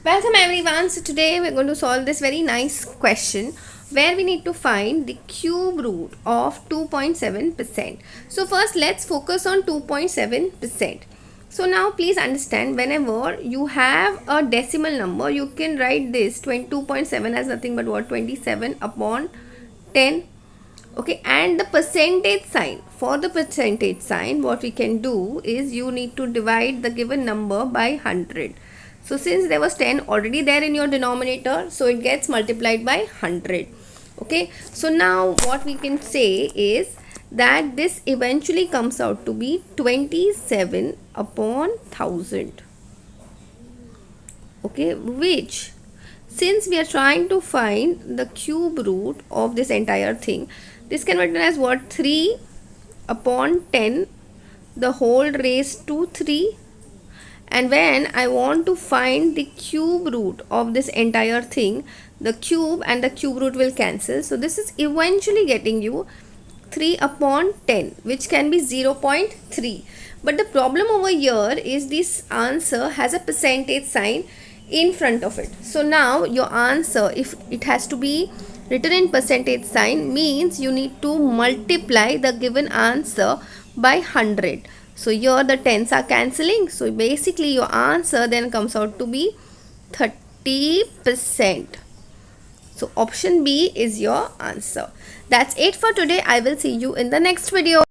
Welcome everyone. So today we're going to solve this very nice question where we need to find the cube root of 2.7%. So first let's focus on 2.7%. So now please understand, whenever you have a decimal number, you can write this 22.7 as nothing but what, 27 upon 10. Okay, and the percentage sign, for the percentage sign what we can do is you need to divide the given number by 100. So since there was 10 already there in your denominator, so it gets multiplied by 100. Okay, so now what we can say is that this eventually comes out to be 27 upon 1000. Okay, which, since we are trying to find the cube root of this entire thing, this can be written as what, 3 upon 10 the whole raised to 3. And when I want to find the cube root of this entire thing, the cube and the cube root will cancel, so this is eventually getting you 3 upon 10, which can be 0.3. But the problem over here is this answer has a percentage sign in front of it. So now your answer, if it has to be written in percentage sign, means you need to multiply the given answer by 100. So here the tens are cancelling. So basically your answer then comes out to be 30%. So option B is your answer. That's it for today. I will see you in the next video.